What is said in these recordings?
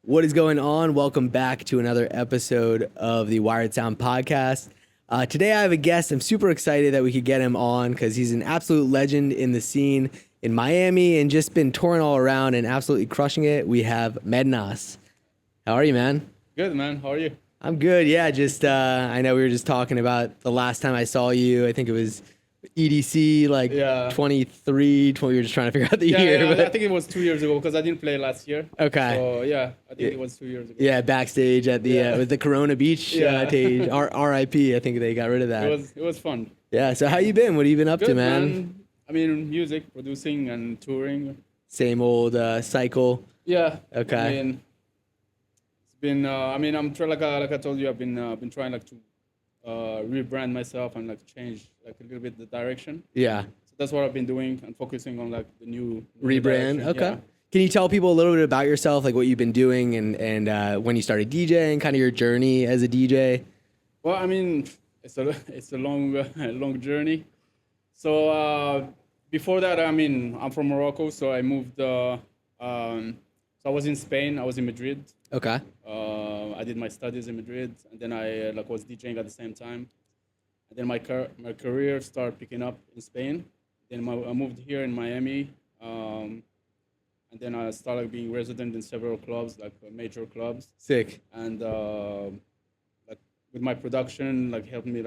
What is going on? Welcome back to another episode of the Wired Sound podcast. Today I have a guest. I'm super excited that we could get him on because he's an absolute legend in the scene in Miami and just been touring all around and absolutely crushing it. We have Mednas. How are you, man? Good, man. How are you? I'm good. Yeah, just I know we were just talking about the last time I saw you. I think it was EDC, like 23, 20. We were just trying to figure out the year. Yeah, I think it was 2 years ago because I didn't play last year. Okay. So, yeah, I think it was 2 years ago. Yeah, backstage at the with the Corona Beach stage. RIP, I think they got rid of that. It was fun. Yeah, so how you been? What have you been up to, Good, man? I mean, music, producing, and touring. Same old cycle. Yeah. Okay. I mean, it's been. I'm trying, like I told you, I've been trying like to rebrand myself and like change like a little bit the direction. Yeah. So that's what I've been doing and focusing on like the new Rebrand. direction. Okay. Yeah. Can you tell people a little bit about yourself, like what you've been doing and when you started DJing, kind of your journey as a DJ? Well, I mean, it's a long journey. So before that, I mean, I'm from Morocco, so I moved. So I was in Spain. I was in Madrid. Okay. I did my studies in Madrid, and then I was DJing at the same time. And then my career started picking up in Spain. Then I moved here in Miami, and then I started being resident in several clubs, like major clubs. Sick. And like with my production, like helped me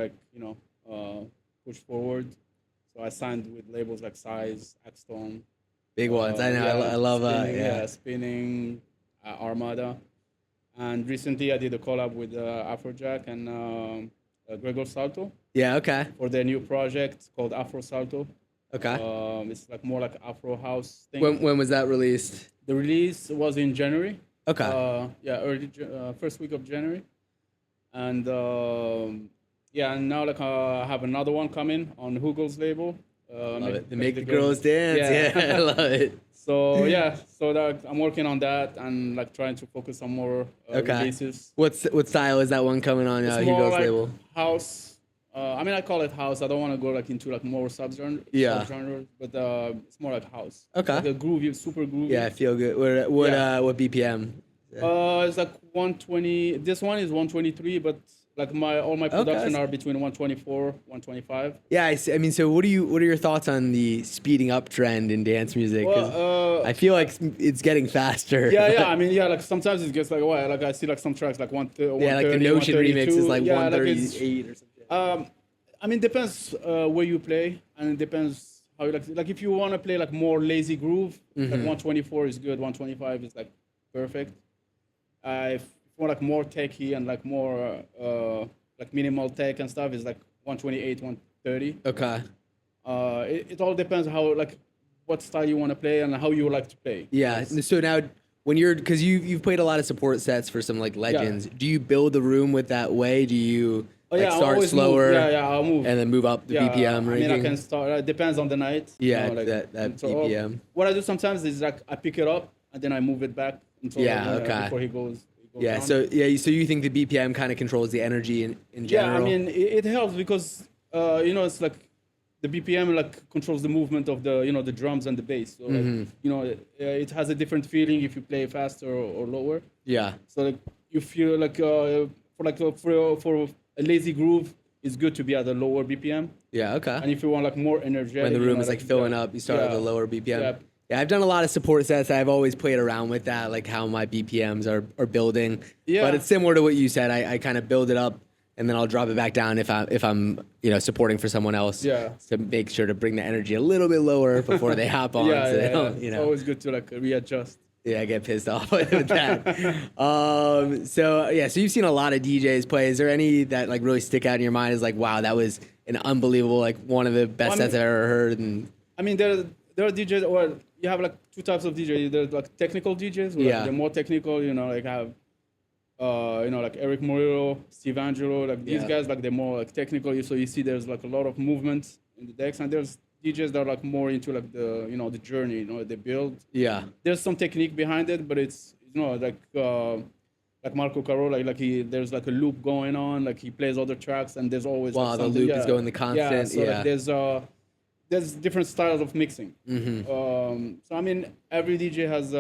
push forward. So I signed with labels like Size, Axstone. Big ones. I know. I love Spinning, Armada. And recently I did a collab with Afrojack and Gregor Salto. Yeah. Okay. For their new project called Afro Salto. Okay. It's like more like Afro house thing. When was that released? The release was in January. Okay. Early first week of January. And and now like I have another one coming on Hugo's label. Love it. Make the girls dance. Yeah, I love it. So that I'm working on that and like trying to focus on more releases. What style is that one coming on It's Hugo's more like label? House. I call it house. I don't want to go like into like more subgenres, but it's more like house. Okay. Like a groovy, super groovy. Yeah, I feel good. What BPM? It's like 120. This one is 123, but like all my production are between 124, 125. Yeah, I mean, so what are your thoughts on the speeding up trend in dance music? I feel like it's getting faster. Yeah. I mean, like sometimes it gets like like I see like some tracks like 130. Yeah, like the Notion remix is like 138 or something. I mean, depends where you play, and it depends how you like. Like if you want to play like more lazy groove, like 124 is good. 125 is like perfect. If you want like more techy and like more like minimal tech and stuff, is like 128, 130. Okay. It all depends how like what style you want to play and how you like to play. Yeah. So now, when because you've played a lot of support sets for some like legends, do you build the room with that way? Do you start slower? I'll move. And then move up the BPM ranking? I mean, I can start. It depends on the night. Yeah, that BPM. What I do sometimes is like I pick it up and then I move it back until before he goes. Yeah. Down. So you think the BPM kind of controls the energy in general? Yeah, I mean it helps because it's like the BPM like controls the movement of the the drums and the bass. So like, it has a different feeling if you play faster or lower. Yeah. So like you feel like for a lazy groove, it's good to be at a lower BPM. Yeah. Okay. And if you want like more energetic, when the room is like filling up, you start at the lower BPM. Yeah, I've done a lot of support sets. I've always played around with that, like how my BPMs are building. Yeah. But it's similar to what you said. I kind of build it up and then I'll drop it back down if I'm supporting for someone else. Yeah. To make sure to bring the energy a little bit lower before they hop on. They don't, It's always good to like readjust. Yeah, I get pissed off with that. So you've seen a lot of DJs play. Is there any that like really stick out in your mind as like, wow, that was an unbelievable, like one of the best sets I've ever heard? And I mean, there are DJs, or you have like two types of DJs. There's like technical DJs, where they're more technical. Like have, like Eric Morillo, Steve Angelo, like these guys, like they're more like technical. So you see, there's like a lot of movement in the decks, and there's DJs that are like more into like the the journey, they build. Yeah. There's some technique behind it, but it's like Marco Caro, there's like a loop going on, like he plays other tracks and there's always the loop is going the constant. Yeah. So like there's different styles of mixing. So I mean every DJ has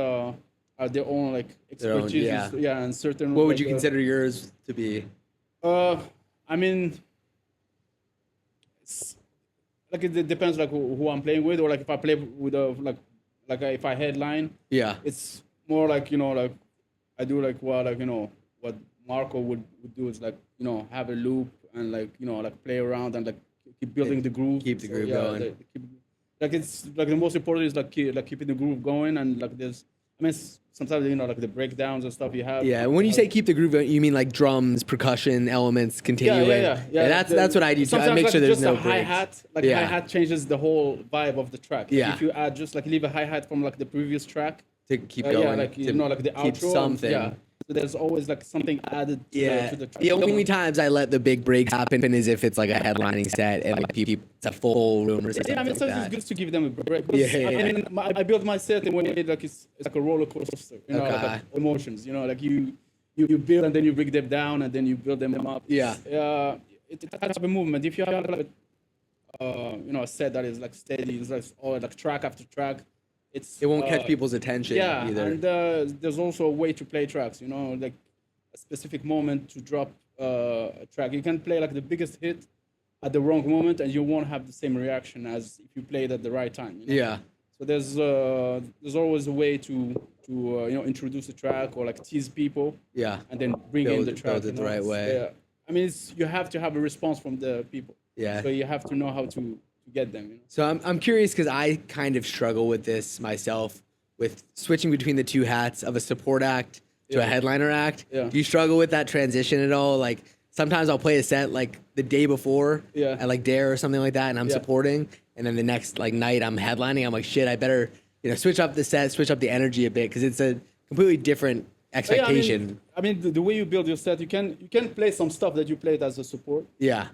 their own like expertise. And certain. What would you consider yours to be? I mean, it's, like it depends like who I'm playing with, or like if I play with if I headline. Yeah. It's more like like I do like what Marco would do is like have a loop and like like play around and like keep building the groove. Keep the groove going. It's like the most important is like keeping the groove going, and like sometimes like the breakdowns and stuff you have. Yeah, when you say keep the groove going, you mean like drums, percussion elements continuing. Yeah. That's what I do too. I make sure there's no breaks. Hi-hat changes the whole vibe of the track. Yeah. If you add just like leave a hi-hat from like the previous track to keep going. like like the keep outro. Something. So there's always like something added to the track. The only times I let the big breaks happen is if it's like a headlining set and like it's a full room or something. Sometimes it's good to give them a break. I build my set in a way like it's like a roller coaster, like emotions. Like you build and then you bring them down and then you build them up. Yeah. It's a type of a movement. If you have like a set that is like steady, it's like all like track after track. It won't catch people's attention either. And there's also a way to play tracks, like a specific moment to drop a track. You can play like the biggest hit at the wrong moment and you won't have the same reaction as if you played at the right time. Yeah. So there's always a way to introduce a track or like tease people. Yeah. And then bring in the track. Build it the right way. Yeah. I mean, you have to have a response from the people. Yeah. So you have to know how to get them. So I'm curious because I kind of struggle with this myself, with switching between the two hats of a support act to a headliner act. Yeah. Do you struggle with that transition at all? Like sometimes I'll play a set like the day before at like Dare or something like that, and I'm supporting, and then the next like night I'm headlining. I'm like, shit, I better switch up the set, switch up the energy a bit because it's a completely different expectation. I mean the way you build your set, you can play some stuff that you played as a support. Yeah.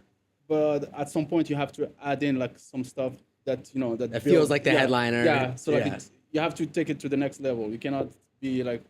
But at some point you have to add in like some stuff that that feels like the headliner. Yeah. So like you have to take it to the next level. You cannot be like.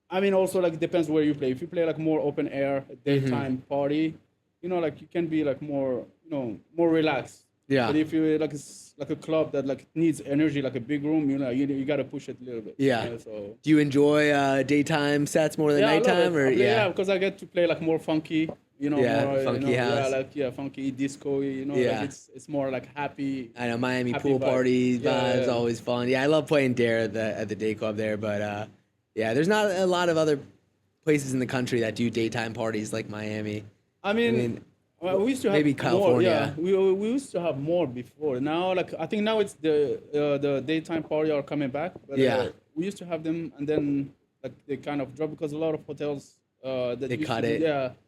I mean, also like it depends where you play. If you play like more open air, daytime party, like you can be like more more relaxed. Yeah. But if you it's like a club that like needs energy, like a big room, you got to push it a little bit. Yeah. So. Do you enjoy daytime sets more than nighttime, or yeah, because I get to play like more funky. More, funky house. Funky disco. Like it's more like happy. I know Miami pool party vibes always fun. Yeah, I love playing Dare at the day club there, but there's not a lot of other places in the country that do daytime parties like Miami. I mean we used to have maybe California. More, we used to have more before. Now, I think now it's the daytime party are coming back. But, we used to have them, and then they kind of dropped because a lot of hotels. They cut it.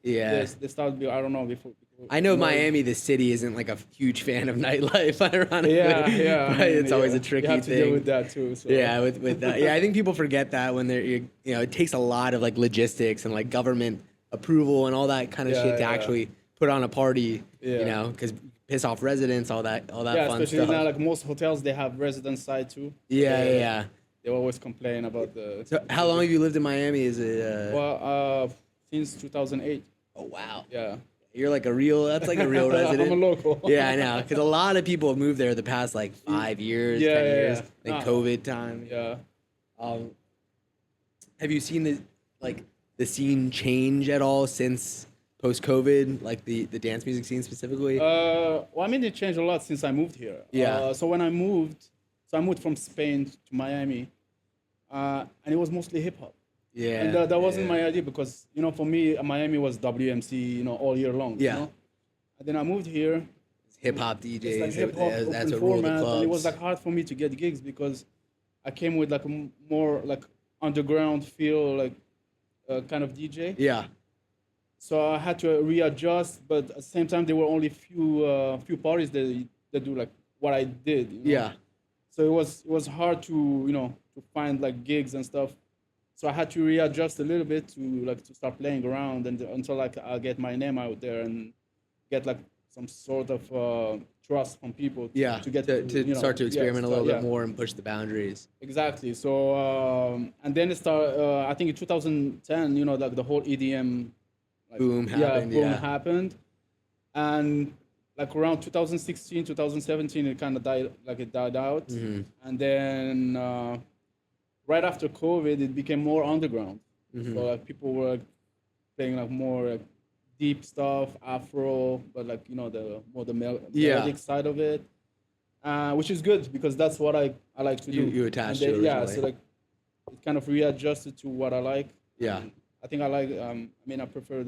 They started. I don't know before. I know Miami, the city, isn't like a huge fan of nightlife. Ironically, it's always a tricky you have to thing. deal with that too. So. Yeah, with that. Yeah, I think people forget that when they're it takes a lot of like logistics and like government approval and all that kind of shit to actually put on a party. Because piss off residents, all that fun stuff. Especially now, like most hotels, they have resident side too. Yeah. They always complain about the. So how long have you lived in Miami? Is it? Since 2008. Oh wow. Yeah. You're like that's like a real resident. I'm a local. Yeah, I know. Because a lot of people have moved there the past like 5 years, 10 years. Like COVID time. Yeah. Have you seen the scene change at all since post-COVID, like the dance music scene specifically? I mean, it changed a lot since I moved here. Yeah. So when I moved from Spain to Miami, and it was mostly hip hop. Yeah. And that wasn't my idea because, for me, Miami was WMC, all year long. Yeah. And then I moved here. Hip hop DJs. It's like hip hop that's what format, ruled the clubs. and it was like hard for me to get gigs because I came with like a more like underground feel, like kind of DJ. Yeah. So I had to readjust, but at the same time, there were only few parties that do like what I did. Yeah. So it was hard to to find like gigs and stuff. So I had to readjust a little bit to start playing around and until I get my name out there and get like some sort of trust from people. To get to start to experiment a little bit more and push the boundaries. Exactly. So and then it started. I think in 2010, like the whole EDM boom happened, and like around 2016, 2017, it kind of died out, and then right after COVID, it became more underground. So like people were like, playing like more like deep stuff, Afro, but like the more the melodic side of it, which is good because that's what I like to do. You attached to it originally. So like it kind of readjusted to what I like. Yeah. I think I like. I prefer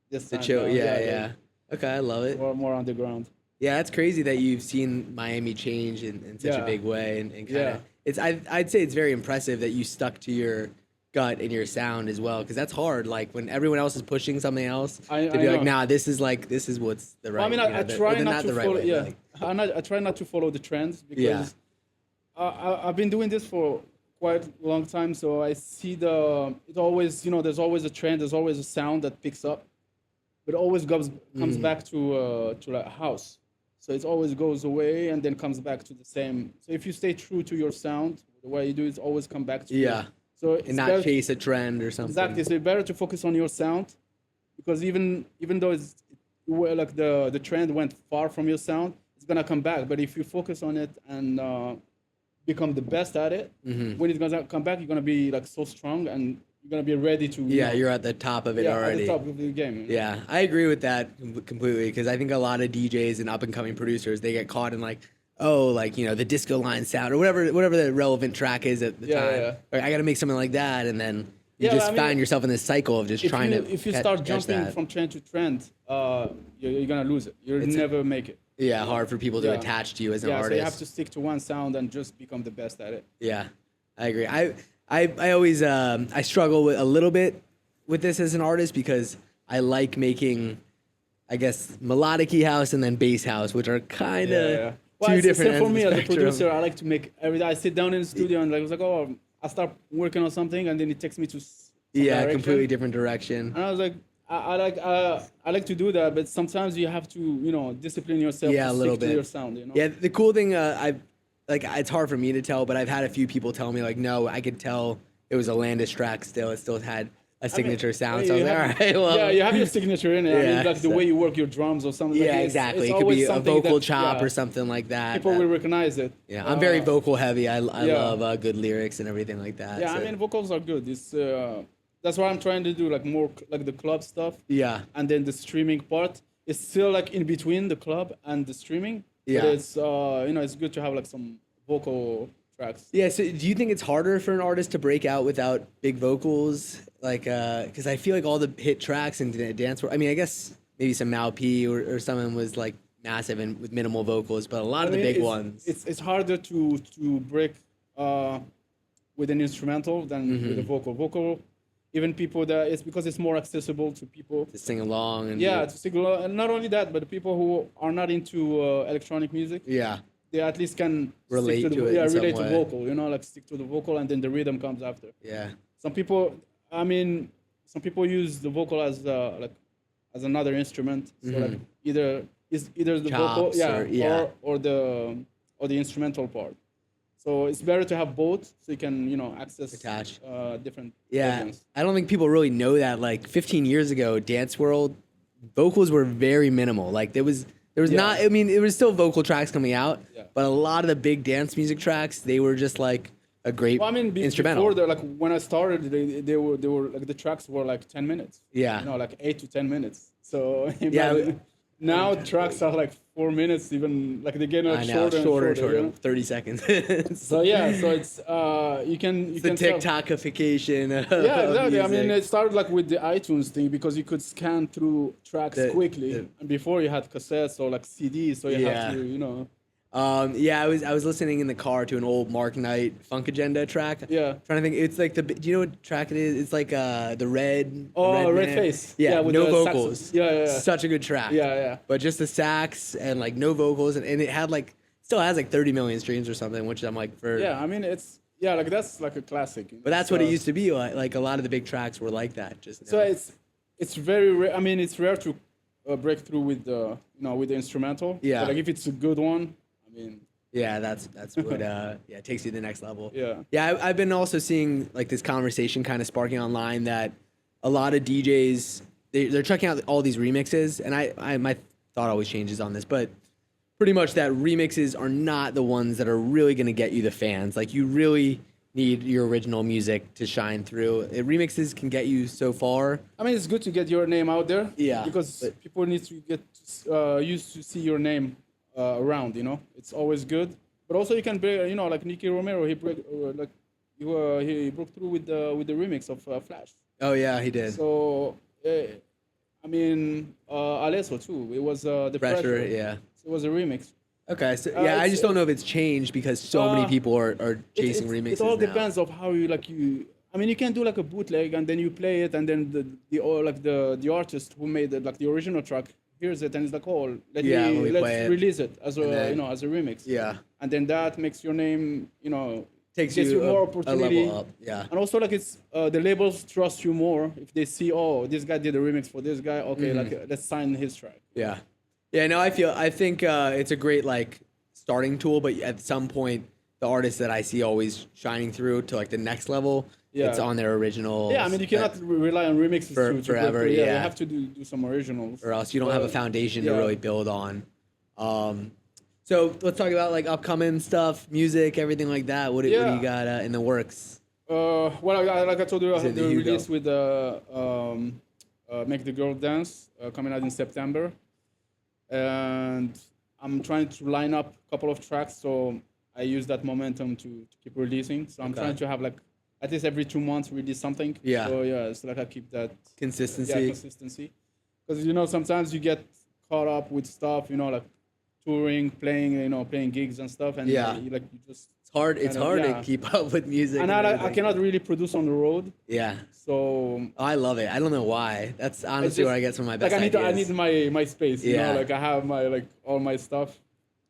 this the chill. Yeah. Okay, I love it. More underground. Yeah, it's crazy that you've seen Miami change in such a big way, and kind of. It's I'd say it's very impressive that you stuck to your gut and your sound as well, because that's hard. Like when everyone else is pushing something else, to be like, nah, this is what's the right. Well, I try not to follow. Yeah, I try not to follow the trends because I've been doing this for quite a long time, so I see it always, there's always a trend, there's always a sound that picks up, but it always comes back to like a house. So it always goes away and then comes back to the same. So if you stay true to your sound, the way you do it always come back to you. So it's and not chase a trend or something. Exactly. So it's better to focus on your sound, because even though like the trend went far from your sound, it's gonna come back. But if you focus on it and become the best at it, when it's gonna come back, you're gonna be like so strong and you're gonna be ready to. You're at the top of it already. At the top of the game. Yeah, I agree with that completely, because I think a lot of DJs and up and coming producers, they get caught in like, the disco line sound or whatever the relevant track is at the time. Or I got to make something like that, and then you find yourself in this cycle of just trying to. If you start jumping from trend to trend, you're gonna lose it. You'll never make it. Yeah, hard for people to attach to you as an artist. So you have to stick to one sound and just become the best at it. Yeah, I agree. I always I struggle with a little bit with this as an artist, because I like making, I guess, melodic-y house and then bass house, which are kind of two different ends for me of the as a producer, I like to make every day. I sit down in the studio and I was like, I start working on something and then it takes me to some direction. Completely different direction. And I was like, I like to do that, but sometimes you have to discipline yourself to stick to your sound. Yeah, the cool thing it's hard for me to tell, but I've had a few people tell me like, no, I could tell it was a Landis track still. It still had a signature sound. So I was like, all right, well. You have your signature in it. Like the way you work your drums or something. Yeah, exactly. It could be a vocal chop or something like that. People will recognize it. Yeah, I'm very vocal heavy. I love good lyrics and everything like that. Yeah, so. Vocals are good. That's what I'm trying to do, like more like the club stuff. Yeah. And then the streaming part is still like in between the club and the streaming. Yeah. But it's it's good to have like some vocal tracks. Yeah. So do you think it's harder for an artist to break out without big vocals? Like, because I feel like all the hit tracks in dance world. I mean, I guess maybe some Mal P or someone was like massive and with minimal vocals, but a lot of the big ones. It's harder to break with an instrumental than with a vocal. Vocal. Even people it's because it's more accessible to people to sing along and to sing along, and not only that, but the people who are not into electronic music, they at least can relate to it. Relate to vocal, like stick to the vocal, and then the rhythm comes after. Yeah. Some people use the vocal as another instrument. So like either the chops vocal, or the instrumental part. So it's better to have both, so you can, access different versions. I don't think people really know that. Like 15 years ago, dance world vocals were very minimal. Like there was not. I mean, it was still vocal tracks coming out, but a lot of the big dance music tracks, they were just like a great instrumental. Before when I started, they were like the tracks were like 10 minutes. Yeah. Like 8 to 10 minutes. So now tracks are like 4 minutes, even like they get shorter, 30 seconds. so it's you can the TikTokification. Exactly. Music. I mean, it started like with the iTunes thing, because you could scan through tracks quickly, and before you had cassettes or like CDs, so you had to I was listening in the car to an old Mark Knight Funk Agenda track. Yeah. Trying to think, it's like do you know what track it is? It's like the Red. Red Face. Yeah, with no vocals. Saxo. Yeah. Such a good track. Yeah. But just the sax and like no vocals, and it had like still has like 30 million streams or something, which I'm like for. Yeah, I mean it's like that's like a classic. But that's what it used to be like. Like a lot of the big tracks were like that. So it's very rare. I mean, it's rare to break through with the with the instrumental. Yeah. But like if it's a good one. Yeah, that's what it takes you to the next level. Yeah. I've been also seeing like this conversation kind of sparking online that a lot of DJs they're checking out all these remixes, and I my thought always changes on this, but pretty much that remixes are not the ones that are really going to get you the fans. Like you really need your original music to shine through. Remixes can get you so far. I mean, it's good to get your name out there. Yeah, because people need to get used to see your name around. You know, it's always good. But also you can break. You know, like Nicky Romero, he broke through with the remix of Flash. Oh yeah, he did. So I mean, Alesso too. It was the pressure. Yeah. So it was a remix. Okay, so yeah, I just don't know if it's changed because so many people are chasing remixes. It all now. depends of how you. I mean, you can do like a bootleg and then you play it, and then the artist who made it, like the original track, hears it and is like, oh, let's release it as a as a remix. Yeah. And then that makes your name, gets you more opportunity. A level up. Yeah. And also like it's the labels trust you more if they see, oh, this guy did a remix for this guy. Okay, let's sign his track. Yeah. Yeah, no, I think it's a great like starting tool, but at some point, the artists that I see always shining through to like the next level, it's on their original. Yeah, I mean, you cannot rely on remixes forever. You have to do some originals, or else you don't have a foundation to really build on. So let's talk about like upcoming stuff, music, everything like that. What do you got in the works? Well, like I told you, I have the release with Make the Girl Dance coming out in September. And I'm trying to line up a couple of tracks, so I use that momentum to keep releasing. So I'm trying to have like at least every 2 months release something. Yeah. So yeah, it's like I keep that consistency. Yeah, consistency. Because sometimes you get caught up with stuff, like touring, playing gigs and stuff, and you just. It's hard to keep up with music. And I cannot really produce on the road. Yeah. So I love it. I don't know why. That's honestly where I get some of my best ideas. I need my space. Like I have my all my stuff.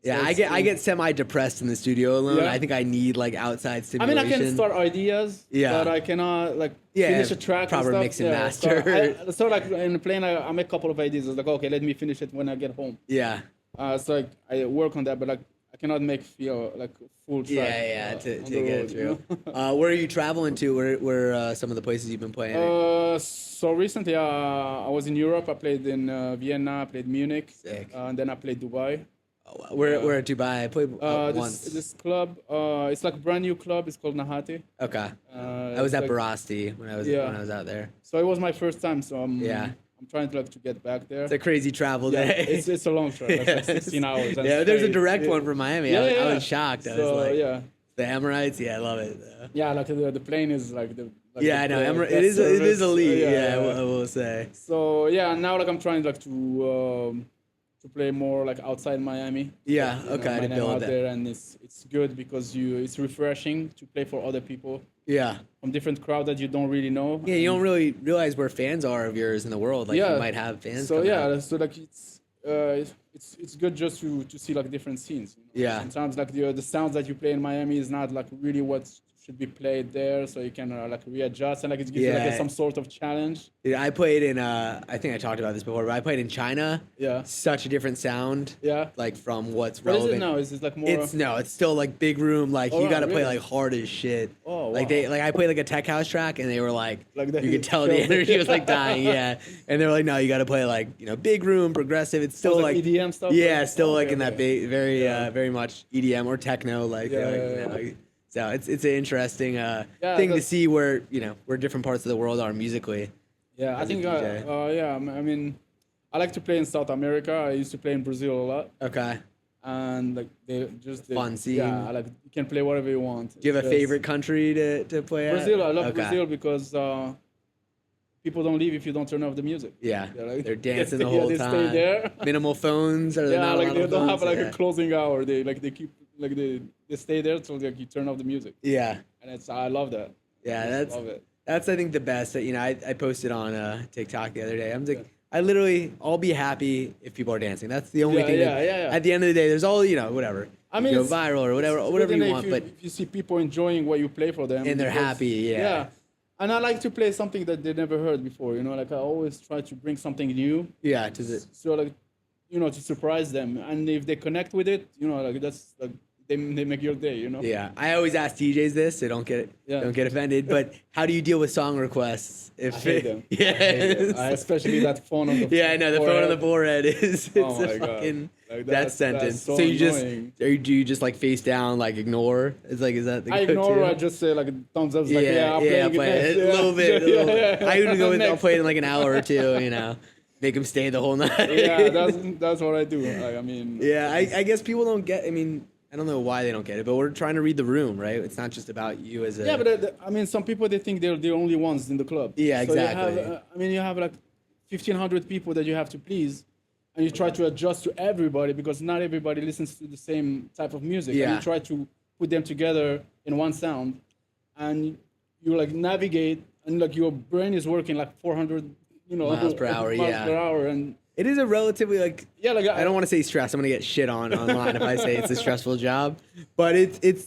Yeah, so I get semi-depressed in the studio alone. Yeah. I think I need like outside stimulation. I mean, I can start ideas, but I cannot finish a track. Proper and mix and master. So like in the plane, I make a couple of ideas. I was like, okay, let me finish it when I get home. Yeah. So like I work on that, but like I cannot make like full track. Yeah, to get it through. Where are you traveling to? Where some of the places you've been playing? So recently, I was in Europe. I played in Vienna. I played Munich. Sick. And then I played Dubai. Where at Dubai? I played once. This club, it's like a brand new club. It's called Nahati. Okay. I was at Barasti when I was out there. So it was my first time. So I'm trying to get back there. It's a crazy travel day. It's a long trip. It's like 16 hours. There's a direct one from Miami. I was shocked. I was like, the Emirates. Yeah, I love it. Yeah, like the plane is like the. I know. It is elite. I will say. So now I'm trying to play more like outside Miami. Yeah. Okay. To build out there, and it's good because it's refreshing to play for other people. Yeah. From different crowd that you don't really know. Yeah, you don't really realize where fans are of yours in the world. Like you might have fans. So so like it's good just to see like different scenes. Yeah. Sometimes like the sounds that you play in Miami is not like really what should be played there, so you can like readjust and like it gives you like some sort of challenge. Yeah, I played in I think I talked about this before, but I played in China. Yeah. Such a different sound. Yeah. Like from what's relevant. What is it now? Is it like more? It's still like big room. Like you got to play like hard as shit. Oh, wow. Like I played like a tech house track, and they were like you could tell the energy was like dying. Yeah. And they were like, no, you got to play like big room, progressive. It's still like EDM stuff. Yeah, still like in that big, very much EDM or techno. Like so it's an interesting thing to see where where different parts of the world are musically. Yeah, I think I mean, I like to play in South America. I used to play in Brazil a lot. Okay. And like they fun scene. Yeah, like you can play whatever you want. Do you have a favorite country to play Brazil. I love Brazil because people don't leave if you don't turn off the music. Yeah, they're dancing the whole time. Stay there. Minimal phones, or not like they don't have like a closing hour. They keep they stay there till you turn off the music. Yeah, and I love that. Yeah, that's I think the best. I posted on TikTok the other day. I'm like, I'll be happy if people are dancing. That's the only thing. At the end of the day, there's all whatever. I mean, go viral or whatever you want. But if you see people enjoying what you play for them and they're happy, yeah. And I like to play something that they never heard before. Like I always try to bring something new. Yeah, so like, to surprise them. And if they connect with it, like that's like they make your day, Yeah, I always ask DJs this, so don't get offended. But how do you deal with song requests? I hate them. Yeah, especially that phone on the yeah, I know the phone on the forehead is oh it's my a fucking God. Like that sentence. so you annoying. do you just like face down, like ignore? It's like, is that the I ignore, go-to? or I just say like thumbs up. Yeah, Like, I'm yeah, playing play it next. a little bit. A little. Yeah. I even go with I'll Next. play it in like an hour or two. Make them stay the whole night. Yeah, that's what I do. Like, I mean. Yeah, I guess people don't get. I mean, I don't know why they don't get it, but we're trying to read the room, right? It's not just about you as a. Yeah, but I mean, some people they think they're the only ones in the club. Yeah, exactly. So you have like 1,500 people that you have to please, and you try to adjust to everybody because not everybody listens to the same type of music. Yeah. And you try to put them together in one sound, and you like navigate, and like your brain is working like 400, miles per hour. miles Yeah. per hour, and It is a relatively like. yeah, like I don't want to say stress. I'm gonna get shit on online if I say it's a stressful job, but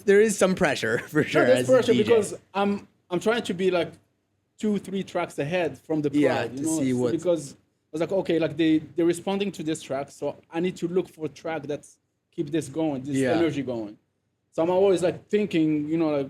there is some pressure for sure. there's as a pressure DJ. because I'm trying to be like 2-3 tracks ahead from the crowd. Yeah, to see what's- because I was like, okay, like they're responding to this track, so I need to look for a track that's keep this going, this Yeah. energy going. So I'm always like thinking, like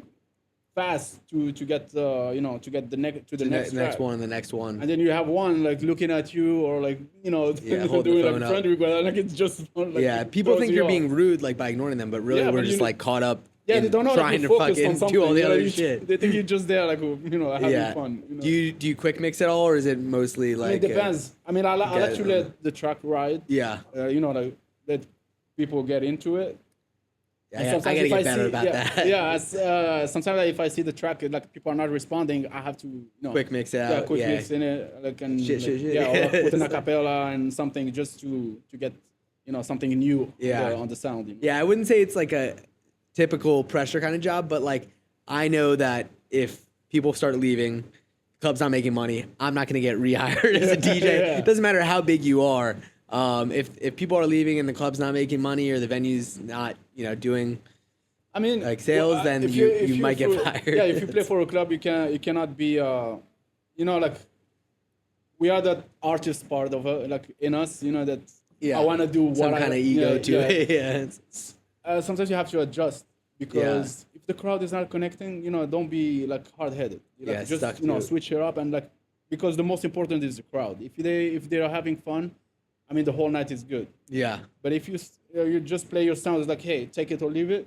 fast to get to get the next next track. one and the next one. And then you have one like looking at you or like hold the doing phone like up. friendly, but like it's just like, Yeah, it people throws think you you're off. being rude like by ignoring them, but really Yeah, we're but just you- like caught up Yeah, in they don't know trying like, to you focus on fucking something. do all the other you- shit. They think you're just there like having Yeah. fun. Do you quick mix it all, or is it mostly like? It depends. I mean, I like to it. let the track ride. Yeah, Like let people get into it. And I sometimes gotta if get better about yeah, that. Yeah, sometimes if I see the track like people are not responding, I have to Quick mix it out. Yeah, quick mix in it, like and Shit. yeah, or put an acapella and something just to get something new on the sound. Yeah, I wouldn't say it's like a typical pressure kind of job, but like I know that if people start leaving, club's not making money, I'm not gonna get rehired as a DJ. Yeah. It doesn't matter how big you are. If people are leaving and the club's not making money or the venue's not doing I mean, like sales, then if you might get fired. Yeah, if you play for a club, you cannot be like we are the artist part of it, like in us, that I want to do what some kind of ego to it. Yeah. Sometimes you have to adjust because if the crowd is not connecting, don't be like hard-headed. stuck Just to it. switch it up and like because the most important is the crowd. If they are having fun, I mean the whole night is good. Yeah. But if you just play your sound, it's like, hey, take it or leave it.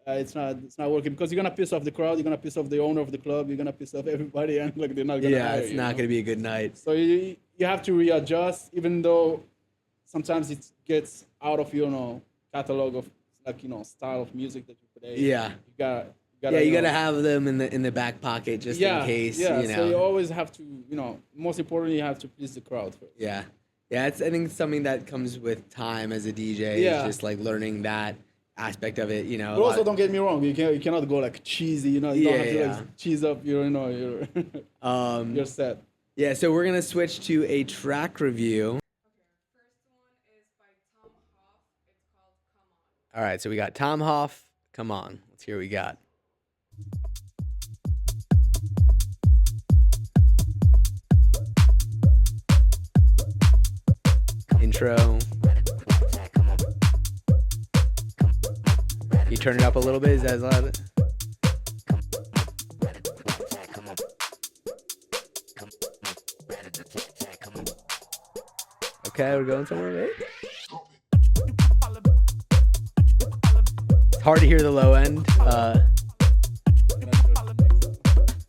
It's not working because you're gonna piss off the crowd, you're gonna piss off the owner of the club, you're gonna piss off everybody, and like they're not gonna. Yeah, hire it's you, not gonna be a good night. So you have to readjust, even though sometimes it gets out of your catalog of like style of music that you play. Yeah. You gotta have them in the back pocket just in case. Yeah. So you always have to most importantly you have to please the crowd first. Yeah. Yeah, I think it's something that comes with time as a DJ. Yeah. Is just like learning that aspect of it, But also, don't get me wrong, you cannot go like cheesy, you don't have to like cheese up your your set. Yeah, so we're gonna switch to a track review. First one is by Tom Hoff. It's called Come On. All right, so we got Tom Hoff. Come on, let's hear what we got. Intro. You turn it up a little bit. Is that loud? Okay, we're going somewhere, right? It's hard to hear the low end.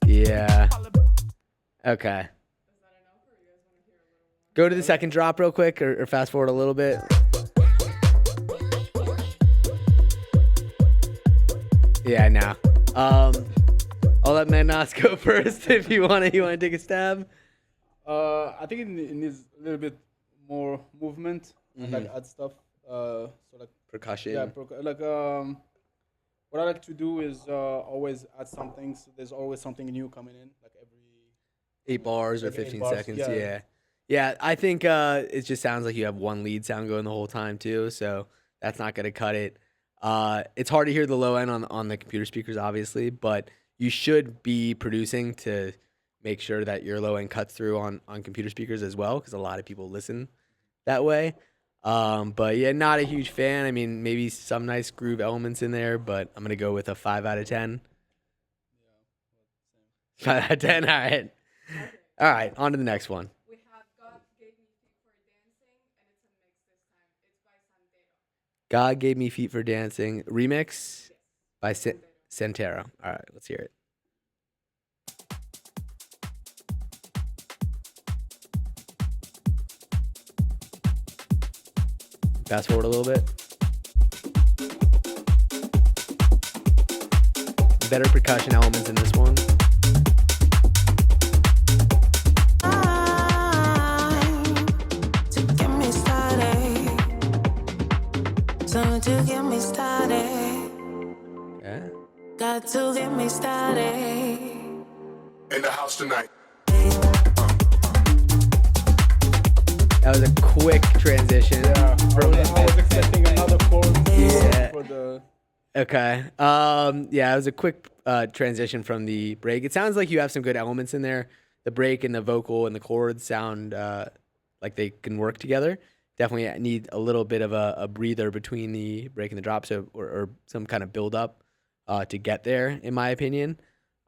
Yeah. Okay. Go to the second drop real quick, or fast forward a little bit. Yeah, now. I'll let Mednas go first if you wanna take a stab. I think it needs a little bit more movement, and like add stuff. So like Percussion. yeah, what I like to do is always add something. So there's always something new coming in, like every 8 bars or Like 8 15 bars, seconds. yeah. Yeah. Yeah, I think it just sounds like you have one lead sound going the whole time too, so that's not gonna cut it. It's hard to hear the low end on the computer speakers, obviously, but you should be producing to make sure that your low end cuts through on computer speakers as well, because a lot of people listen that way. But yeah, not a huge fan. I mean, maybe some nice groove elements in there, but I'm gonna go with a 5 out of 10. 5 out of 10. All right. All right. On to the next one. We have God Gave Me Feet for Dancing, and it's a mix this time. It's by Santero. God Gave Me Feet for Dancing remix by Santero. All right, let's hear it. Fast forward a little bit. Better percussion elements in this one. To get me started. Something to get me started. Yeah. Got to get me started. In the house tonight. That was a quick transition. Yeah, I was expecting another chord. Yeah. For the... Okay. Yeah, it was a quick transition from the break. It sounds like you have some good elements in there. The break and the vocal and the chords sound like they can work together. Definitely need a little bit of a breather between the break and the drop, or some kind of build up to get there, in my opinion.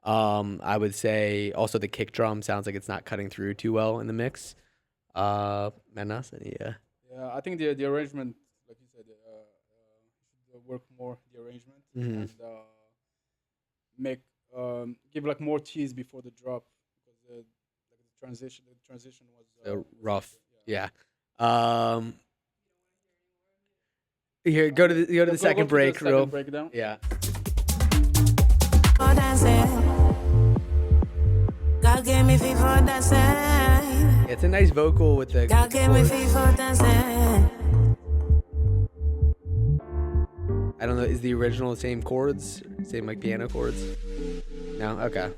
I would say also the kick drum sounds like it's not cutting through too well in the mix. Mednas, Yeah, I think the arrangement, like you said, should work more the arrangement and make give like more tease before the drop, because like the transition was rough. Yeah. Here, go to the second break. Second breakdown. Yeah. For dancing. God gave me feet for dancing. It's a nice vocal with the. God gave me feet for dancing. I don't know. Is the original the same chords? Same like piano chords? No? Okay.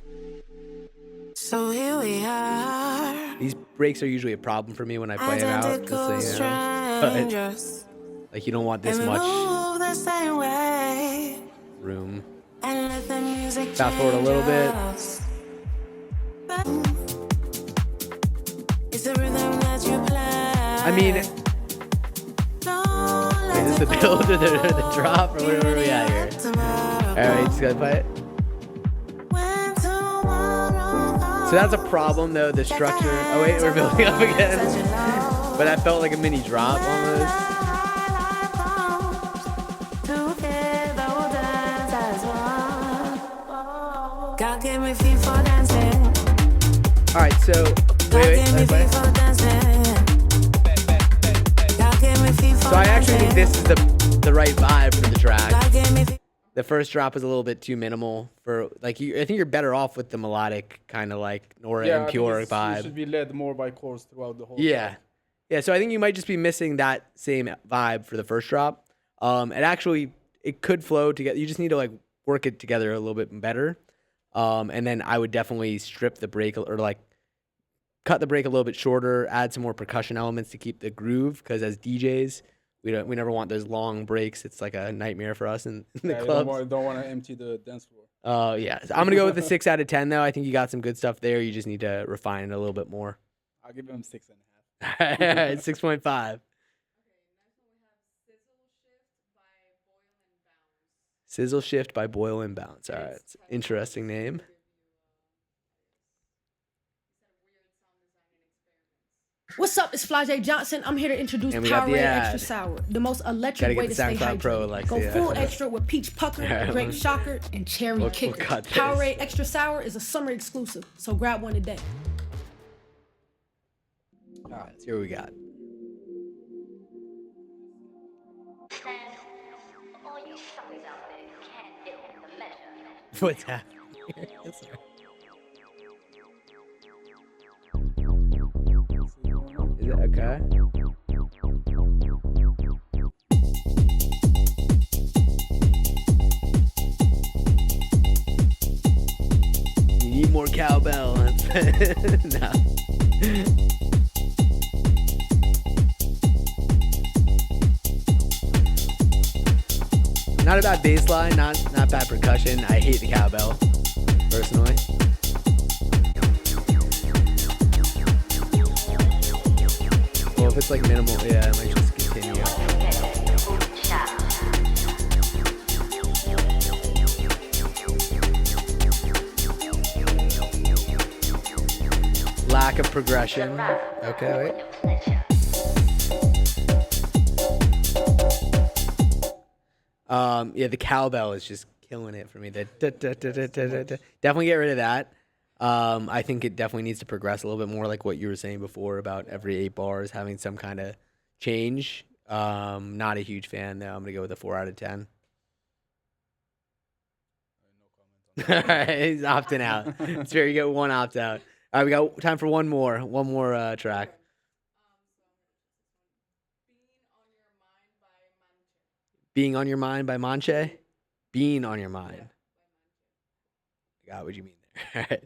So here we are. These breaks are usually a problem for me when I play them out. Just so you know. But, like, you don't want this much the same way. room. And let the music Fast forward a little bit. It's the rhythm that you play. I mean, is this the build or the drop or where are we at here? Alright, just gotta play it. So that's a problem though, the structure. Oh wait, we're building up again. But that felt like a mini drop almost. God gave me feet for dancing. Alright, so wait, so I actually think this is the right vibe for the track. The first drop is a little bit too minimal for like I think you're better off with the melodic kind of like Nora and Pure vibe. You should be led more by chords throughout the whole. Yeah, track. yeah. So I think you might just be missing that same vibe for the first drop. It could flow together. You just need to like work it together a little bit better. And then I would definitely strip the break or like cut the break a little bit shorter, add some more percussion elements to keep the groove. Because as DJs, we never want those long breaks. It's like a nightmare for us in the clubs. Don't want to empty the dance floor. Oh yeah, so I'm gonna go with the 6 out of 10 though. I think you got some good stuff there. You just need to refine it a little bit more. I'll give him 6.5. All right, 6.5. Sizzle Shift by Boil and Bounce. All right, it's an interesting name. What's up? It's Flajay Johnson. I'm here to introduce And we got the Powerade ad. Extra Sour, the most Gotta electric get way the to stay SoundCloud Pro, hydrated. Go Alexia. full extra with peach pucker, Alright, grape shocker, and cherry We'll kicker. cut this. Powerade Extra Sour is a summer exclusive, so grab one today. All right, let's see what we got. What's happening here? Sorry. Is it okay? You need more cowbell. No. Not a bad bass line, not bad percussion. I hate the cowbell, personally. Well, if it's like minimal, yeah, I might just continue lack of progression. Okay, wait. Yeah, the cowbell is just killing it for me. Definitely get rid of that. I think it definitely needs to progress a little bit more, like what you were saying before about every 8 bars having some kind of change. Not a huge fan though. I'm gonna go with a 4 out of 10. All right, he's opting out. It's fair. You get one opt out. All right, we got time for one more track. Being on Your Mind by Manche. Being on Your Mind. I got what you mean there. All right.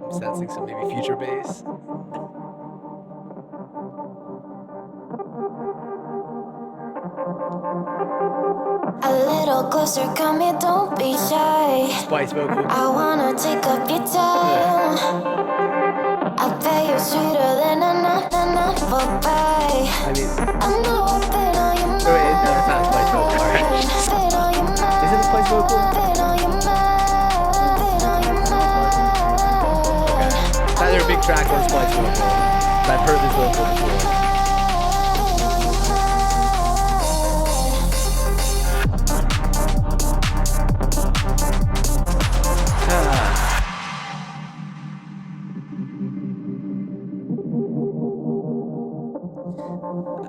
I'm sensing some maybe future bass. A little closer, come here, don't be shy. Spice vocal. I wanna take up your time. I'll pay you sweeter than another pie. I mean, I know I've been on your mind. oh, wait, no, it's not a Spice vocal. All right. Been on your mind. Is it a Spice vocal? Been on your mind. Been on your mind. Okay. It's either a big track or a Spice vocal. But I've heard this vocal before.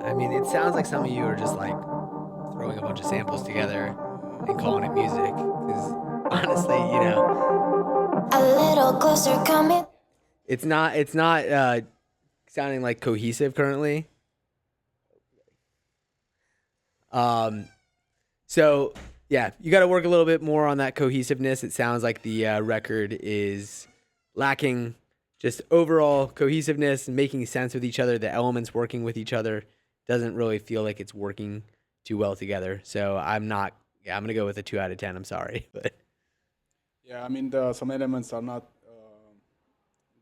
I mean, it sounds like some of you are just like throwing a bunch of samples together and calling it music. Because honestly, you know, A little closer, come here. it's not sounding like cohesive currently. So yeah, you got to work a little bit more on that cohesiveness. It sounds like the record is lacking just overall cohesiveness and making sense with each other. The elements working with each other doesn't really feel like it's working too well together. So I'm gonna go with a 2 out of 10. I'm sorry, but Yeah, I mean, some elements are not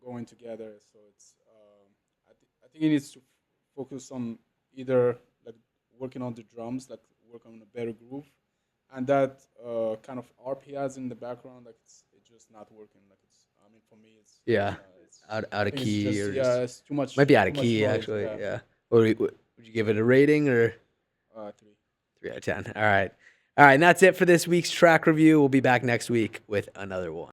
going together. So it's I think it needs to focus on either like working on the drums, like work on a better groove, and that kind of RPs in the background, like it's just not working. Like I mean, for me, it's it's, out of key just, or yeah, it's too much. might be out of too much key noise, actually. yeah. Yeah. Would you give it a rating or 3. 3 out of 10? All right. And that's it for this week's track review. We'll be back next week with another one.